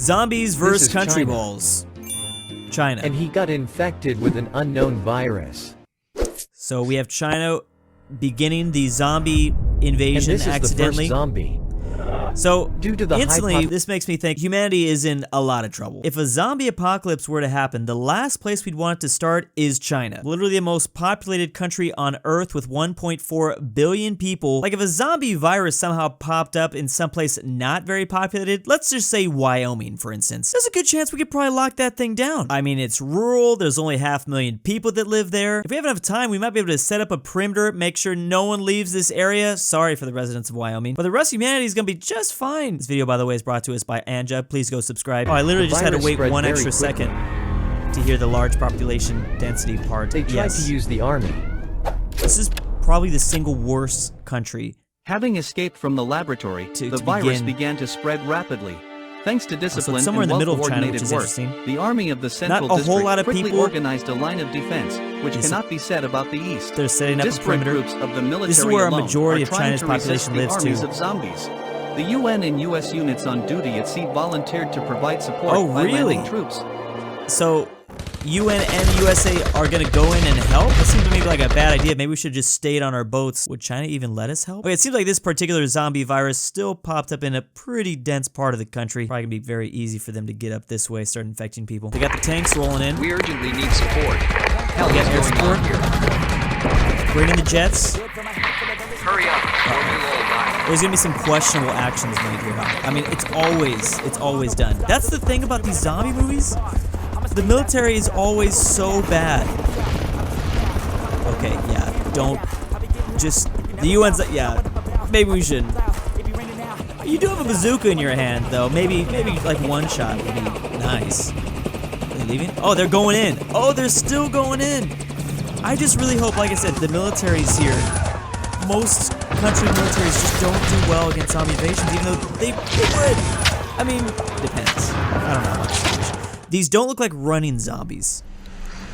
Zombies vs. China. Countryballs. China. And he got infected with an unknown virus. So we have China beginning the zombie invasion and this accidentally. Is the first zombie. So, due to the instantly, this makes me think humanity is in a lot of trouble. If a zombie apocalypse were to happen, the last place we'd want it to start is China. Literally the most populated country on Earth with 1.4 billion people. Like, if a zombie virus somehow popped up in someplace not very populated, let's just say Wyoming, for instance, there's a good chance we could probably lock that thing down. I mean, it's rural, there's only 500,000 people that live there. If we have enough time, we might be able to set up a perimeter, make sure no one leaves this area. Sorry for the residents of Wyoming. But the rest of humanity is gonna be just fine. This video, by the way, is brought to us by Anja. Please go subscribe. Oh, I literally just had to wait one extra second to hear the large population density part. They tried to use the army. This is probably the single worst country. Having escaped from the laboratory, the virus began to spread rapidly. Thanks to discipline and well-coordinated work, the army of the Central District quickly organized a line of defense, which cannot be said about the East. They're setting up a perimeter. Groups of the military this is where a alone majority of are trying China's to population resist lives the armies of zombies. The UN and US units on duty at sea volunteered to provide support by landing troops. So, UN and the USA are gonna go in and help? That seems to me like a bad idea. Maybe we should just stay on our boats. Would China even let us help? Okay, it seems like this particular zombie virus still popped up in a pretty dense part of the country. Probably gonna be very easy for them to get up this way, start infecting people. They got the tanks rolling in. We urgently need support. Hell, get air support here. Bring in the jets. Hurry up. There's gonna be some questionable actions made here. I mean, it's always done. That's the thing about these zombie movies. The military is always so bad. Okay, yeah, don't just the UN's. Yeah, maybe we shouldn't. You do have a bazooka in your hand, though. Maybe like one shot would be nice. Are they leaving? Oh, they're going in. Oh, they're still going in. I just really hope, like I said, the military's here. Most country militaries just don't do well against zombie invasions, even though they would. I mean, depends. I don't know much. These don't look like running zombies.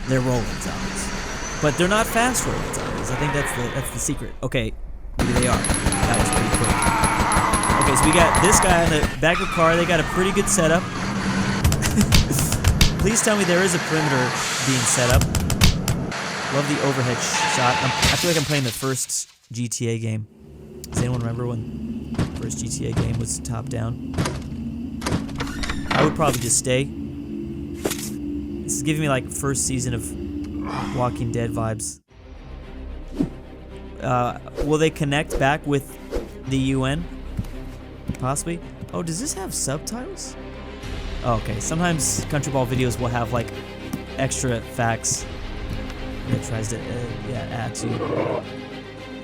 They're rolling zombies. But they're not fast rolling zombies. I think that's the secret. Okay, maybe they are. That was pretty quick. Okay, so we got this guy in the back of the car. They got a pretty good setup. Please tell me there is a perimeter being set up. Love the overhead shot. I feel like I'm playing the first GTA game. Does anyone remember when the first GTA game was top down? I would probably just stay. This is giving me like first season of Walking Dead vibes. Will they connect back with the UN? Possibly. Oh, does this have subtitles? Oh, okay, sometimes Countryballs videos will have like extra facts that tries to add to.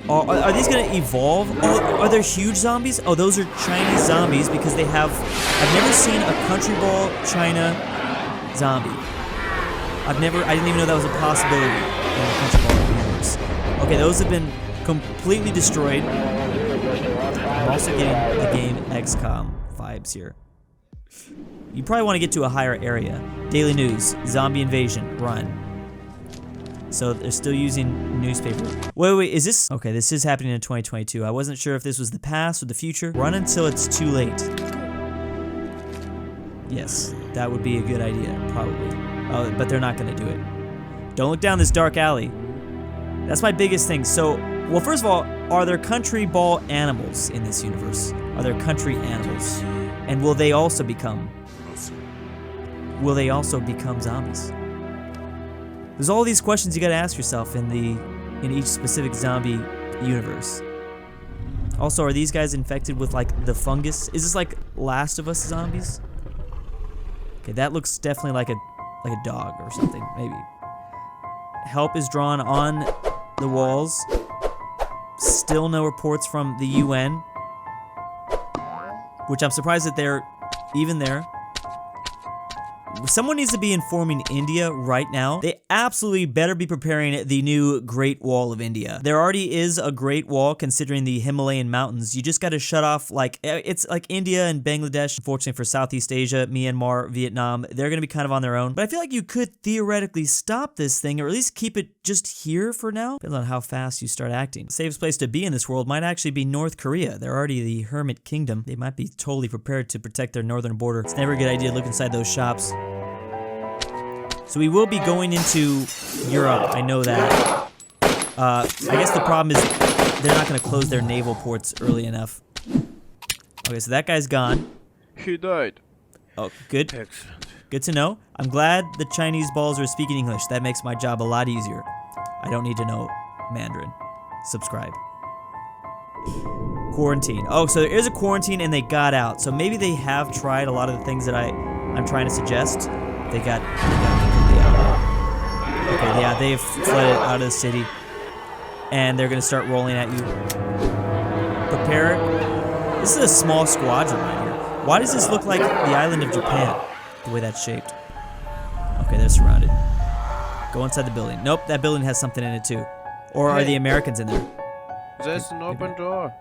Oh, are these gonna evolve? Oh, are there huge zombies? Oh, those are Chinese zombies because they have. I've never seen a Countryballs China zombie. I didn't even know that was a possibility in the Countryballs universe. Okay, those have been completely destroyed. I'm also getting the game XCOM vibes here. You probably want to get to a higher area. Daily news, zombie invasion, run. So they're still using newspaper. Wait, is this? Okay, this is happening in 2022. I wasn't sure if this was the past or the future. Run until it's too late. Yes, that would be a good idea, probably. But they're not gonna do it. Don't look down this dark alley. That's my biggest thing. So, well, first of all, are there Countryballs animals in this universe? Are there country animals? And will they also become zombies? There's all these questions you gotta ask yourself in each specific zombie universe. Also, are these guys infected with like the fungus? Is this like Last of Us zombies? Okay, that looks definitely like a dog or something, maybe. Help is drawn on the walls. Still no reports from the UN, which I'm surprised that they're even there. Someone needs to be informing India right now. They absolutely better be preparing the new Great Wall of India. There already is a Great Wall considering the Himalayan mountains. You just got to shut off, like, it's like India and Bangladesh. Unfortunately for Southeast Asia, Myanmar, Vietnam, they're going to be kind of on their own. But I feel like you could theoretically stop this thing, or at least keep it just here for now, depending on how fast you start acting. The safest place to be in this world might actually be North Korea. They're already the hermit kingdom. They might be totally prepared to protect their northern border. It's never a good idea to look inside those shops. So we will be going into Europe, I know that. I guess the problem is they're not going to close their naval ports early enough. Okay, so that guy's gone. He died. Oh, good. Excellent. Good to know. I'm glad the Chinese balls are speaking English. That makes my job a lot easier. I don't need to know Mandarin. Subscribe. Quarantine. Oh, so there is a quarantine and they got out. So maybe they have tried a lot of the things that I'm trying to suggest. They got completely out. Okay, yeah, they've flooded out of the city. And they're going to start rolling at you. Prepare. This is a small squadron right here. Why does this look like the island of Japan? The way that's shaped. Okay, they're surrounded. Go inside the building. Nope, that building has something in it too. Or are the Americans in there? There's an open door.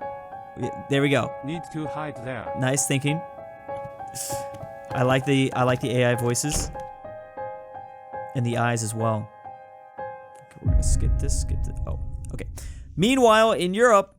There we go. Need to hide there. Nice thinking. I like the AI voices. And the eyes as well. Okay, we're gonna skip this. Oh, okay. Meanwhile, in Europe,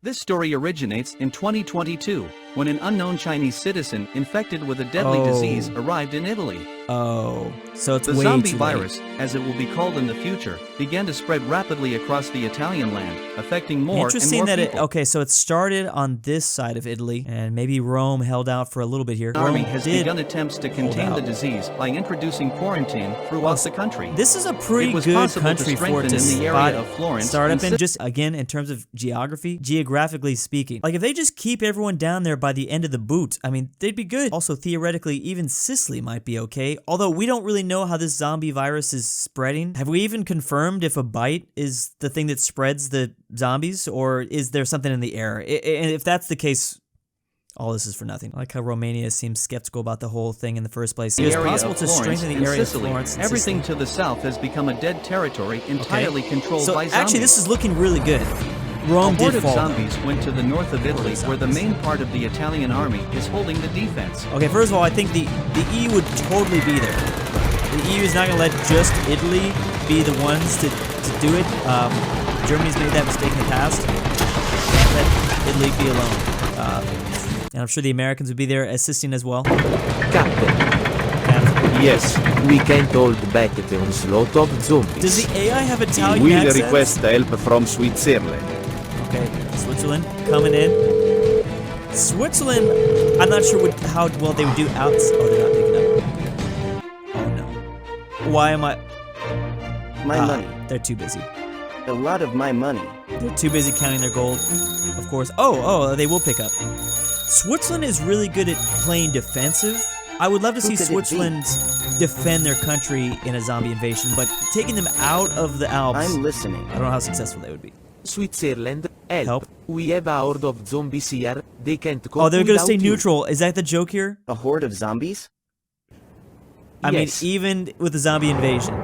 this story originates in 2022, when an unknown Chinese citizen infected with a deadly disease arrived in Italy. Oh, so it's the way zombie too virus, late. as it will be called in the future, began to spread rapidly across the Italian land, affecting more Interesting and more that people. okay, so it started on this side of Italy, and maybe Rome held out for a little bit here. The army Rome has did begun attempts to contain the disease by introducing quarantine throughout the country. This is a pretty good country for it to in the area of Florence start up in, just again in terms of geographically speaking. Like if they just keep everyone down there by the end of the boot, I mean, they'd be good. Also, theoretically, even Sicily might be okay. Although we don't really know how this zombie virus is spreading. Have we even confirmed if a bite is the thing that spreads the zombies, or is there something in the air? And if that's the case, all this is for nothing. I like how Romania seems skeptical about the whole thing in the first place. It is possible to strengthen the area of Florence and everything to the south has become a dead territory entirely controlled by zombies. Actually, this is looking really good. Rome a horde did of fall. zombies went to the north of Italy, where the main part of the Italian army is holding the defense. Okay, first of all, I think the EU would totally be there. The EU is not going to let just Italy be the ones to do it. Germany's made that mistake in the past. Can't let Italy be alone. And I'm sure the Americans would be there assisting as well. Captain. Yes, we can't hold back the onslaught of zombies. Does the AI have Italian We will accents? request help from Switzerland. Okay, Switzerland coming in. Switzerland, I'm not sure how well they would do out. Oh, they're not picking up. Oh no. Why am I? My money. They're too busy. A lot of my money. They're too busy counting their gold, of course. Oh, they will pick up. Switzerland is really good at playing defensive. I would love to see Switzerland defend their country in a zombie invasion, but taking them out of the Alps, I'm listening. I don't know how successful they would be. Switzerland, help. We have a horde of zombies here. They can't cope. Oh, they're going to stay neutral. Is that the joke here? A horde of zombies? I mean, even with the zombie invasion,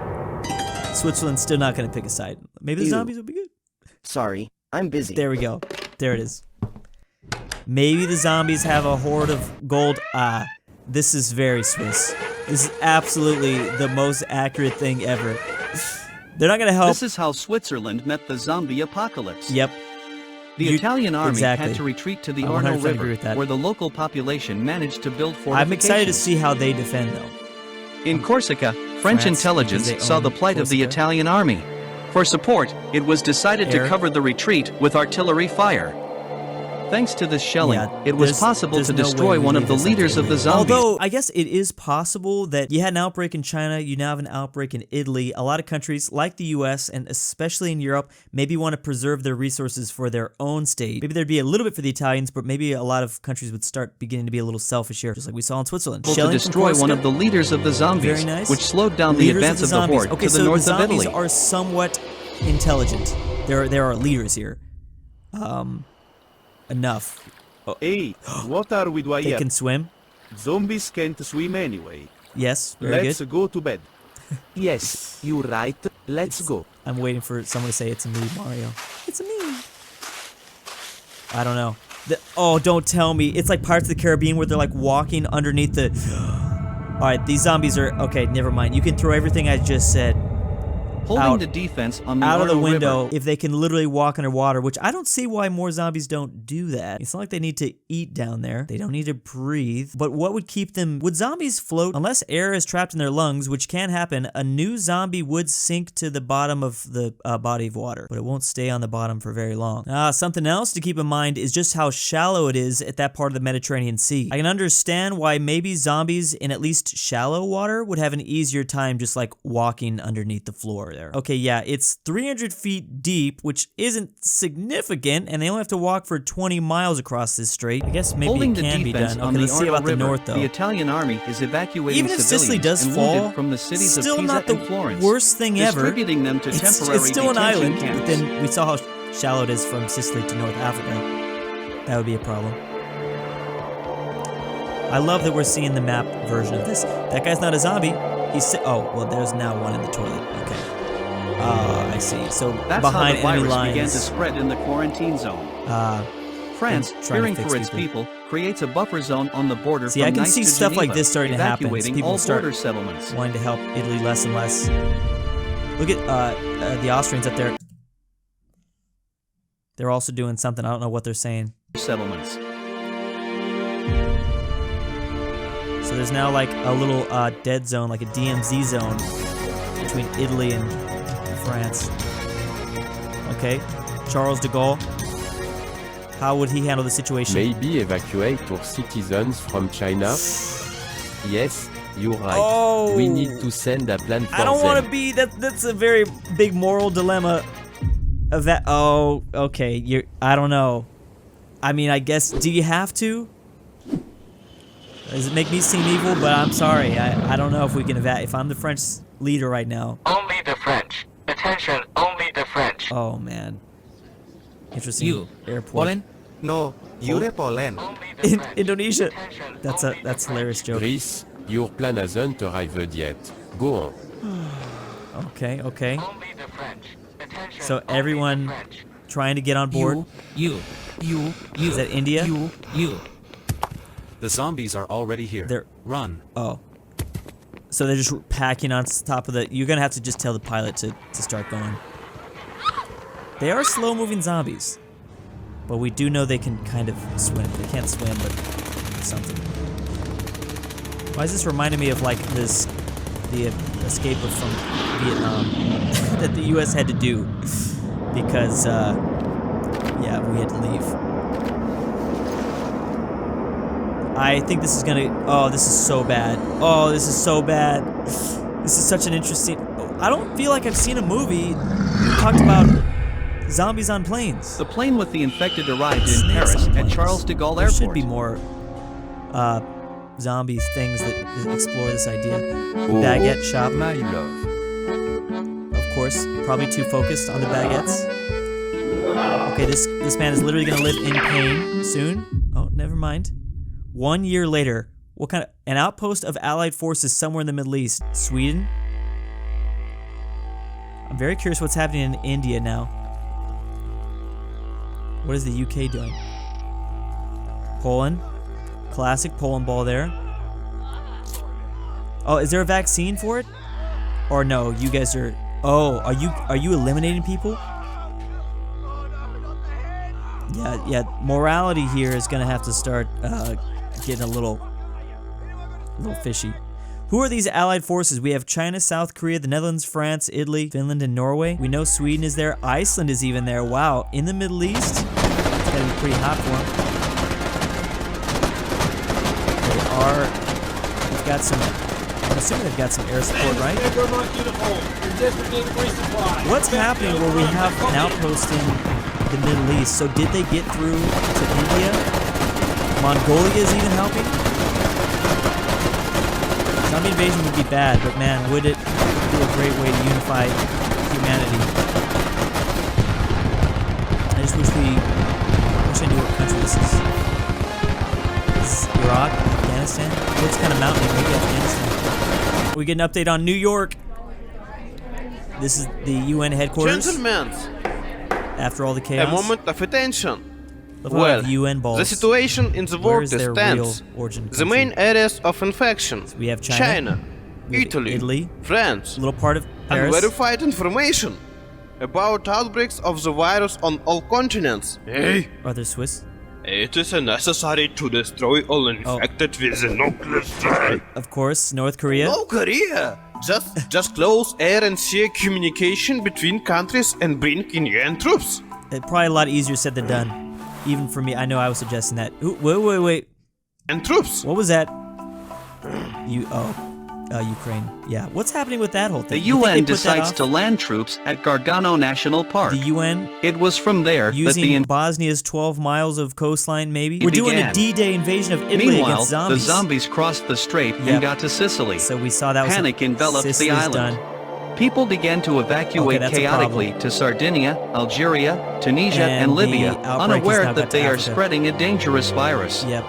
Switzerland's still not going to pick a side. Maybe the zombies would be good. Sorry, I'm busy. There we go. There it is. Maybe the zombies have a horde of gold. This is very Swiss. This is absolutely the most accurate thing ever. They're not going to help. This is how Switzerland met the zombie apocalypse. Yep. The Italian army had to retreat to the Arno River, where the local population managed to build fortifications. I'm excited to see how they defend, though. In Corsica, French intelligence saw the plight of the Italian army. For support, it was decided to cover the retreat with artillery fire. Thanks to this shelling, it was possible to destroy one of the leaders of the zombies. Although, I guess it is possible that you had an outbreak in China, you now have an outbreak in Italy. A lot of countries, like the US, and especially in Europe, maybe want to preserve their resources for their own state. Maybe there'd be a little bit for the Italians, but maybe a lot of countries would start beginning to be a little selfish here, just like we saw in Switzerland. To destroy one of the leaders of the zombies, which slowed down the advance of the horde to the north of Italy. The zombies are somewhat intelligent. There are leaders here. Enough. Hey, what are we doing? They can swim? Zombies can't swim anyway. Yes, very Let's good. go to bed. Yes, you're right. Let's go. I'm waiting for someone to say it's a me, Mario. It's a me. I don't know. Oh, don't tell me. It's like Pirates of the Caribbean where they're like walking underneath the... Alright, these zombies are... Okay, never mind. You can throw everything I just said Holding the defense on the out of the Oro window River. if they can literally walk underwater, which I don't see why more zombies don't do that. It's not like they need to eat down there. They don't need to breathe. But what would keep them... Would zombies float? Unless air is trapped in their lungs, which can happen, a new zombie would sink to the bottom of the body of water, but it won't stay on the bottom for very long. Something else to keep in mind is just how shallow it is at that part of the Mediterranean Sea. I can understand why maybe zombies in at least shallow water would have an easier time just like walking underneath the floor there. Okay, yeah, it's 300 feet deep, which isn't significant, and they only have to walk for 20 miles across this strait. I guess maybe Holding it can be the defense done. on Okay, the let's see Oro about the River, north, though. the Italian army is evacuating Even if Sicily civilians does and fall, wounded from the cities of still Pisa not the and Florence, worst thing ever. distributing them to temporary It's still an detention island, camps. but then we saw how shallow it is from Sicily to North Africa. That would be a problem. I love that we're seeing the map version of this. That guy's not a zombie. He's oh, well, there's now one in the toilet. Okay. I see. So That's behind how the enemy virus began to lines. spread in the quarantine zone. France, trying to fearing fix for its people. creates a buffer zone on the border See, from I can Nice see to stuff like Geneva, this starting to happen. evacuating People all start border settlements. wanting to help Italy less and less. Look at the Austrians up there. They're also doing something. I don't know what they're saying. Settlements. So there's now like a little dead zone, like a DMZ zone between Italy and France. Okay, Charles de Gaulle. How would he handle the situation? Maybe evacuate our citizens from China? Yes, you're right. Oh, We need to send a plan for I don't want to them. be that's a very big moral dilemma. Of that. Oh, okay. I don't know. I mean, I guess. Do you have to? Does it make me seem evil? But I'm sorry. I don't know if we can evacuate. If I'm the French leader right now. Only the French. Attention, only the French. Oh man. Interesting. Airport. Poland? No, you're Poland. Only the In French. Indonesia. Attention, That's only the a French. hilarious joke. Pryce, your plan hasn't arrived yet. Go on. Okay. Only the French. Attention, So only the everyone French. trying to get on board. You. Is that India? You. The zombies are already here. They're Run. oh. So they're just packing on top of the. You're gonna have to just tell the pilot to start going. They are slow-moving zombies, but we do know they can kind of swim. They can't swim, but something. Why is this reminding me of like the escape from Vietnam that the U.S. had to do because yeah, we had to leave. I think this is gonna. Oh, this is so bad. Oh, this is so bad. This is such an interesting. I don't feel like I've seen a movie that talked about zombies on planes. The plane with the infected arrived in Snakes Paris on at planes. Charles de Gaulle There Airport. should be more zombie things that explore this idea. Oh, Baguette shop, my love. of course. Probably too focused on the baguettes. Okay, this man is literally gonna live in pain soon. Oh, never mind. 1 year later, what kind of an outpost of Allied forces somewhere in the Middle East? Sweden? I'm very curious what's happening in India now. What is the UK doing? Poland. Classic Poland ball there. Oh, is there a vaccine for it? Or no, you guys are... Oh, are you eliminating people? Yeah, morality here is gonna have to start getting a little fishy. Who are these allied forces? We have China, South Korea, the Netherlands, France, Italy, Finland, and Norway. We know Sweden is there. Iceland is even there. Wow, in the Middle East? It's gotta be pretty hot for them. We've got some, I'm assuming they've got some air support, right? What's happening where we have an outpost in the Middle East? So did they get through to India? Mongolia is even helping? Zombie invasion would be bad, but man, would it be a great way to unify humanity. I just wish I knew what country this is. Is this Iraq? Afghanistan? Looks kind of mountainy, maybe Afghanistan. We get an update on New York. This is the UN headquarters. Gentlemen, after all the chaos. a moment of attention. Well, UN balls. The situation in the world is tense. The main areas of infection: so we have China, Italy, France, a little part of Paris. Unverified information about outbreaks of the virus on all continents. Hey, are there Swiss? It is necessary to destroy all infected with the nuclear strike. Of course, North Korea. North Korea. Just close air and sea communication between countries and bring in UN troops. It's probably a lot easier said than done. Even for me, I know I was suggesting that. Ooh, wait. And troops. What was that? Ukraine. Yeah. What's happening with that whole thing? The UN decides to land troops at Gargano National Park. The UN? It was from there that using Bosnia's 12 miles of coastline, maybe? We're doing a D-Day invasion of Italy against zombies. Meanwhile, the zombies crossed the strait and got to Sicily. So we saw that Panic enveloped the island. Done. People began to evacuate chaotically to Sardinia, Algeria, Tunisia, and Libya, unaware that they are spreading a dangerous virus. Yep.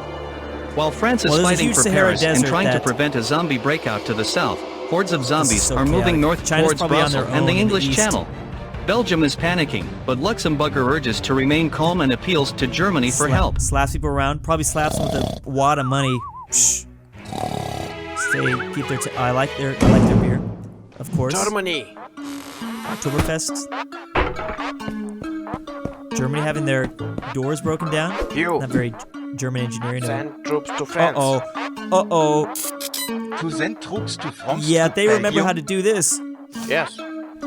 While France is fighting for Paris and trying to prevent a zombie breakout to the south, hordes of zombies are moving north towards Brussels and the English Channel. Belgium is panicking, but Luxembourg urges to remain calm and appeals to Germany for help. Slaps people around, probably slaps them with a wad of money. Shh. Keep their. I like their beer, of course. Germany. Oktoberfest. Germany having their doors broken down. Not very German engineering. Send troops to France. To send troops to France. Yeah, they remember how to do this. Yes.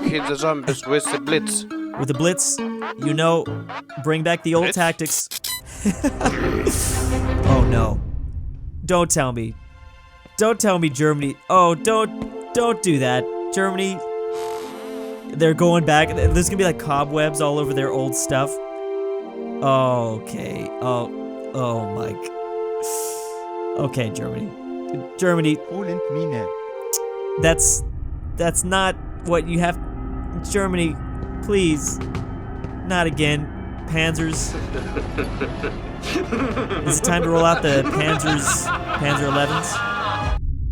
Hit the zombies with the blitz. With the blitz, you know, bring back the old tactics. Oh no. Don't tell me. Don't tell me Germany. Oh, don't do that. Germany, they're going back. There's gonna be like cobwebs all over their old stuff. Okay. Oh my. Okay, Germany. Poland Mine. That's not what you have. Germany, please. Not again. Panzers. Is it time to roll out the Panzer 11s?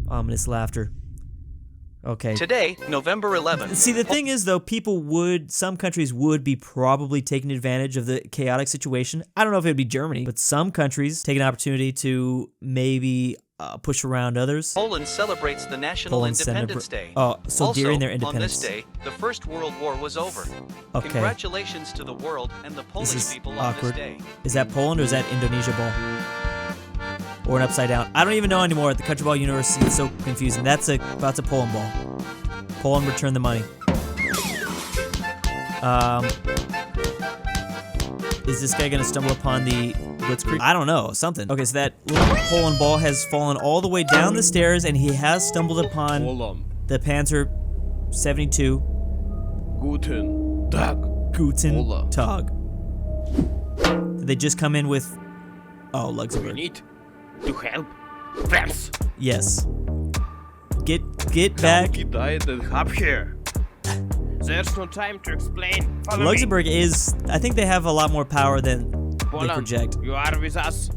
Ominous laughter. Okay. Today, November 11th. See, the thing is, though, some countries would be probably taking advantage of the chaotic situation. I don't know if it would be Germany, but some countries take an opportunity to maybe push around others. Poland celebrates the National Independence Day. Oh, so also, during their independence. On this day, the First World War was over. Okay. Congratulations to the world and the Polish people on this day. Is that Poland or is that Indonesia ball? Or an upside down? I don't even know anymore. The Countryballs universe is so confusing. That's a Poland ball. Poland, return the money. Is this guy gonna stumble upon the Blitzkrieg? I don't know, something. Okay, so that little Poland ball has fallen all the way down the stairs, and he has stumbled upon the Panzer 72. Guten Tag. Guten Tag. Did they just come in with? Oh, Luxembourg. We need to help France. Yes. Get back. Here. There's no time to explain. Follow Luxembourg me. is. I think they have a lot more power than they project. You are with us.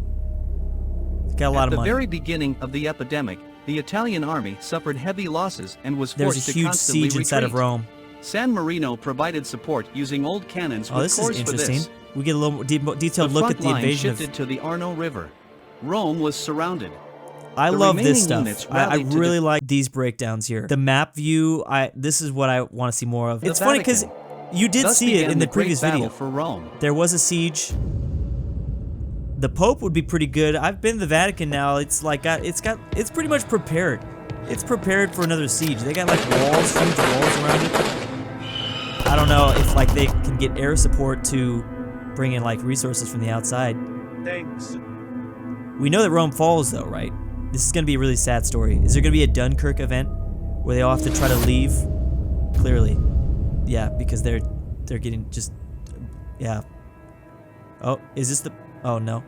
Got a lot of money. At the very beginning of the epidemic, the Italian army suffered heavy losses and was There's forced a to huge constantly siege inside of Rome. San Marino provided support using old cannons. Oh, this is interesting. We get a little more detailed look at the invasion shifted to the Arno River. Rome was surrounded. I love this stuff. I really like these breakdowns here. The map view, this is what I want to see more of. It's funny because you did see it in the previous video. For Rome. There was a siege. The Pope would be pretty good. I've been to the Vatican now. It's like it's pretty much prepared. It's prepared for another siege. They got like walls, huge walls around it. I don't know if like they can get air support to bring in like resources from the outside. Thanks. We know that Rome falls though, right? This is gonna be a really sad story. Is there gonna be a Dunkirk event where they all have to try to leave? Clearly. Yeah, because they're getting just, yeah. Oh, is this the, oh no.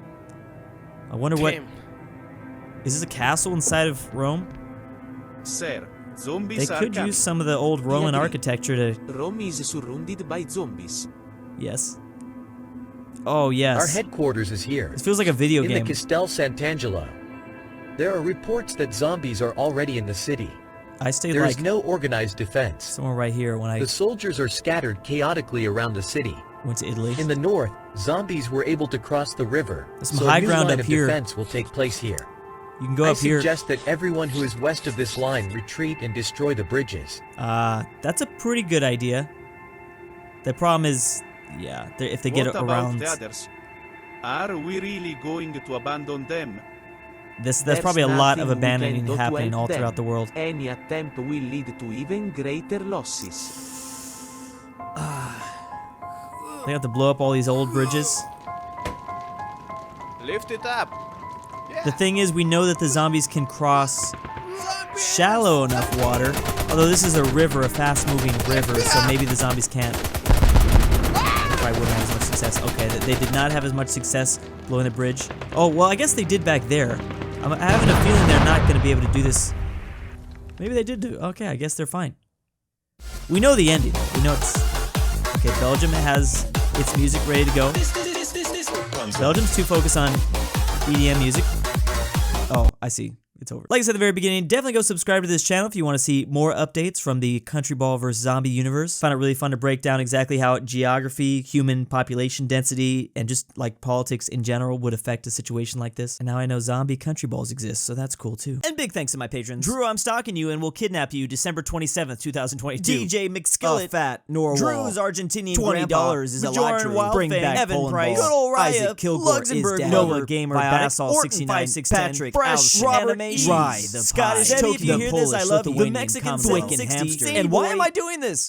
I wonder what, is this a castle inside of Rome? Sir, zombies they could use some of the old Roman architecture to... Rome is surrounded by zombies. Yes. Oh, yes. Our headquarters is here. It feels like a video game. In the Castel Sant'Angelo. There are reports that zombies are already in the city. I stayed There like is no organized defense. somewhere right here when I The soldiers are scattered chaotically around the city. went to Italy. In the north, zombies were able to cross the river, There's some so high a new ground line up of here. defense will take place here. You can go I up here. suggest that everyone who is west of this line retreat and destroy the bridges. That's a pretty good idea. The problem is, yeah, if they get What about around the others? Are we really going to abandon them? this, There's there's probably a lot of nothing we abandoning can do to happening help all them. throughout the world. Any attempt will lead to even greater losses. They have to blow up all these old bridges. Lift it up. The thing is, we know that the zombies can cross shallow enough water. Although this is a river, a fast-moving river, so maybe the zombies can't. They probably wouldn't have as much success. Okay, they did not have as much success blowing the bridge. Oh, well, I guess they did back there. I'm having a feeling they're not going to be able to do this. Maybe they did do. Okay, I guess they're fine. We know the ending. We know it's... Okay, Belgium has its music ready to go. Belgium's too focused on EDM music. Oh, I see. It's over. Like I said at the very beginning, definitely go subscribe to this channel if you want to see more updates from the Countryball vs. Zombie universe. Found it really fun to break down exactly how geography, human population density, and just like politics in general would affect a situation like this. And now I know zombie Countryballs exist, so that's cool too. And big thanks to my patrons. Drew, I'm stalking you and will kidnap you December 27th, 2022. DJ McSkillet, aPhatNarwhal. Drew's Argentinian $20 is a Bjarne lottery. Bring Wildfang, back Evan bowling Pryce, balls. GoodOldRyah, Kilgore is LuxembourgLover, dead. Nova Gamer, Veiotic, Bassall ortin 69, 5610, Patrick, Phresh Allison, Animations, RyeThePie, Scottish Scottish, if you hear this, I love you. The Lithuanian, Mexican Commonwealth, Twickenhamster. and why am I doing this?